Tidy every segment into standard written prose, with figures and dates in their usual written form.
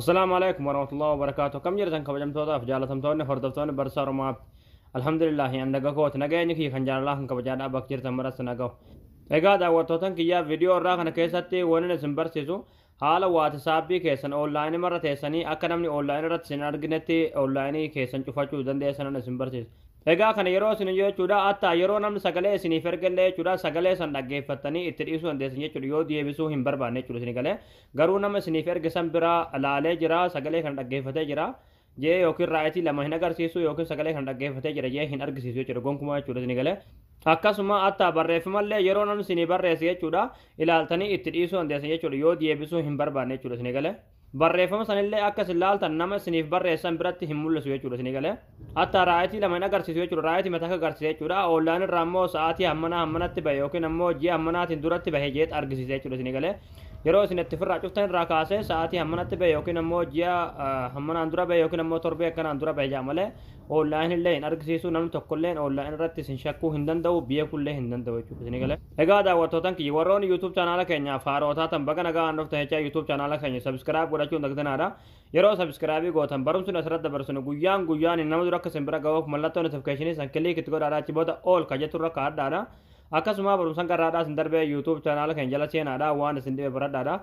السلام عليكم ورحمة الله وبركاته. كم جرتن كبجم تودا في جالة تمتون هردفتون برسار ما الحمد لله يعني نجاكوت نجاني كي خنجان الله كبجان أباك جرتن مرس نجاو. إجاد أوتوتن كيا فيديو راك نكيساتي ونن سنبر سيسو حالا واتسابي كيسن أونلاين مرة تيسني أكنمني أونلاين رت سنارجنتي أونلاين كيسن شوفاتشو دندي سنن سنبر سيس. Egaa kana yeroo isin jechuudha hatta yeroo namni sagalee isiniif ergalee jechuudha sagalee san dhaggeeffattanii itti dhiisuu dandeessan jechuudha yoo deebisuu hin barbaanne jechuudha isin galee garuu nama isiniif ergisan bira laalee jira sagalee kan dhaggeeffatee jira jee yookiin raayitii lama hin agarsiisu yookiin sagalee kan dhaggeeffatee jira jee hin argisiisu jechuudha gonkumaa jechuudha isin galee akkasuma hatta barreeffamallee yeroo namni isinii barreesse jechuudha ilaaltanii itti dhiisuu dandeessan jechuudha yoo deebisuu hin barbaanne jechuudha isin galee barreeffama sanillee akka ilaaltan nama isiniif barreessan biratti hin mul'isu jechuudha isin galee hatta raayitii lama hin agarsiisu jechuudha raayitii mataa agarsiisa jechuudha oolaan irraa immoo sa'aatii hammanatti bahe yookiin ammoo ji'a hammanaatiin duratti bahe jeet argisiisa jechuudha isin galee yeroo isin itti firraa cuftan irraa kaasee sa'aatii hammanatti bahe yookiin ammoo ji'a hammanaan dura bahe yookiin ammoo torbee akkanaan dura bahe jaa malee oolaan illee hin argisiisu namni tokkolleen oolaan irratti isin shakkuu hin danda'u beekullee hin danda'u jechuudha isin galee egaa daawwattootan kiyya warroonni yuutuub chaanaala keenyaaf haarootaa tan baga nagaa handoftan jechaa yuutuub chaanaala keenya sabskiraayib godhachuun dagdanaadha yeroo sabskraabii gootan barumsuun asirratti dabarsinu guyyaan nama dura akka simbira ga'uuf mallattoo notifikashinii san kiliik itti godhaadha achi booda ool ka jettu irra kaa'adhaadha akkasuma barumsan garraadhaa isin darbee yuutuub chaanaala keenya jala seenaadha waan isin dhibe baradhaadha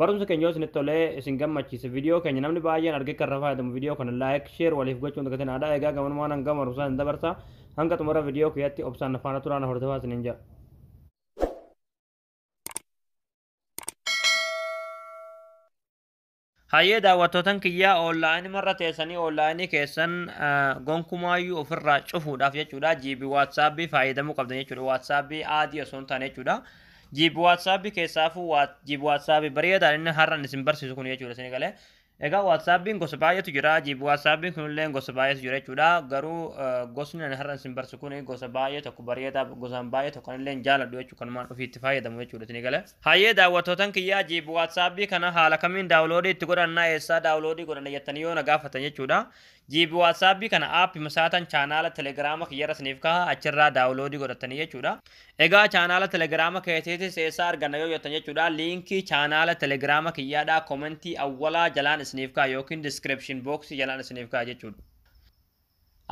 barumsa keenya isin tolee isin gammachiise viidiyoo keenya namni baay'een argee kan fayyadamu viidiyoo kana laayik sheer waliif gochuun dagdanaadha egaa gamanumaan hanga barumsaan hin dabarsa hanga xumura viidiyoo kiyyaatti obsaan faana turaan hordofaa isin hin jedha. Hayyee daawwattootan kiyyaa oonlaayinii marra teessanii oonlaayinii keessan gonkumaayyuu ofirraa cufuudhaaf jechuudha jiibii waatsaapbii fayyadamuu qabdan jechuudha waatsaapbii aadii osoo hin taane jechuudha jiibii waatsaapbii keessaafuu jiibii waatsaapbii bareedaa inni har'an isin barsiisu kun jechuudha isin galee egaa waatsaappiin gosa baay'eetu jira jiibii waatsaappiin kunillee gosa baay'eetu jira jechuudha garuu gosni ani har'an isin barsiisu kun gosa baay'ee tokko bareedaa gosaan baay'ee tokko illee jaaladhu jechuudha kanumaan ofiitti fayyadamu jechuudha isin galee hayyee daawwattootan kiyyaa jiibii waatsaapbii kana haala kamiin daawuloodii itti godhannaa eessaa daawuloodii godhanna jettanii yoo na gaafatan jechuudha jiibii waatsaapbii kana aappii misaatan chaanaala telegiraama kiyyarra isiniif kaha achirraa daawuloodii godhatanii jechuudha egaa chaanaala telegiraama keetiitis eessaa arganna yoo jettan jechuudha liinkii chaanaala telegiraama kiyyaadhaa komentii awwalaa jalaan isiniif kaha yookiin diskiripshin booksii jalaan isiniif kaha jechuudha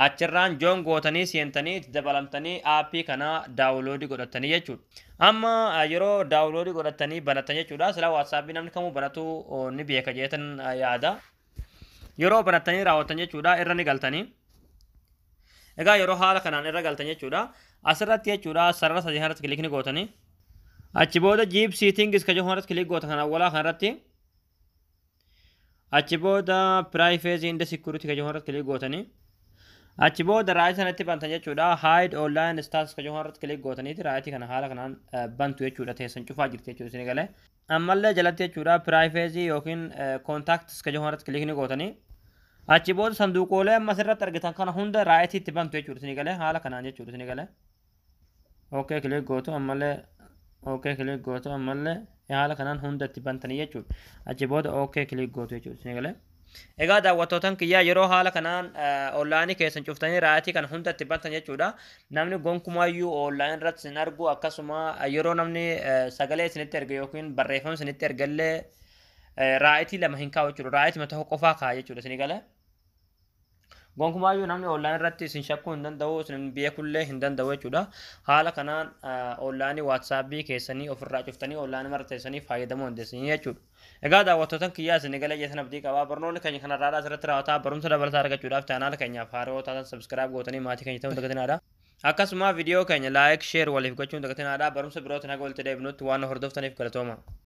achirraan joon gootanii seentanii itti dabalamtanii aappii kana daawuloodii godhatanii jechuudha amma yeroo daawuloodii godhatanii banatan jechuudha sila waatsaapbii namni kamuu banatu ni beeka jeetan yaada yeroo banatanii raawwatan jechuudha irra ni galtanii egaa yeroo haala kanaan irra galtan jechuudha asirratti jechuudha sarara sadii irratti kilik ni gootanii achi booda jiib siitingis ka jedhu irratti kilik gootan kan awwalaa kanarratti achi booda piraayifeesii inda sikuuritii ka jedhu irratti kilik gootanii achi booda raayitii sanatti bantan jechuudha haayid oonlaayin istaatus ka jedhu irratti kilik gootaniiti raayitii kana haala kanaan bantu jechuudha teessan cufaa jirti jechuudha isin galee ammallee jalatti jechuudha piraayifeesii yookiin koontaaktis ka jedhu irratti kilik ni gootanii achi booda sanduuqoolee amma asirratti argitan kana hunda raayitii itti bantu jechuudha isin galee haala kanaan jechuudha isin galee ookee kilik gootu ammallee ookee kilik gootu ammallee haala kanaan hunda itti bantanii jechuudha achi booda ookee kilik gootu jechuudha isin galee egaa daawwattootan kiyyaa yeroo haala kanaan oonlaayinii keessan cuftanii raayitii kana hunda itti bantan jechuudha namni gonkumaayyuu oonlaayinii irratti isin argu akkasuma yeroo namni sagalee isinitti erga yookiin barreeffama isinitti ergallee raayitii lama hin kaa'u jechuudha raayitii mataa qofaa kaa'a jechuudha isin galee gonkumaayyuu namni oonlaayinii irratti isin shakkuu hin danda'u isin beekullee hin danda'u jechuudha haala kanaan oonlaayinii waatsaapbii keessanii ofirraa cuftanii oonlaayinii marra teessanii fayyadamuu dandeessanii jechuudha egaa daawwattootan kiyyaa isin galee jeesan abdii qabaa barnoonni keenya kanarraadhaa asirratti raawwataa barumsa dabalataa argachuudhaaf chaanaala keenyaaf haaraa taatan sabskiraayib gootanii maatii keenya ta'uu dagatinaadha akkasuma viidiyoo keenya laayik sheer waliif gochuun dagatinaadha barumsa birootiin haga walitti deebinutti waan hordoftaniif galatooma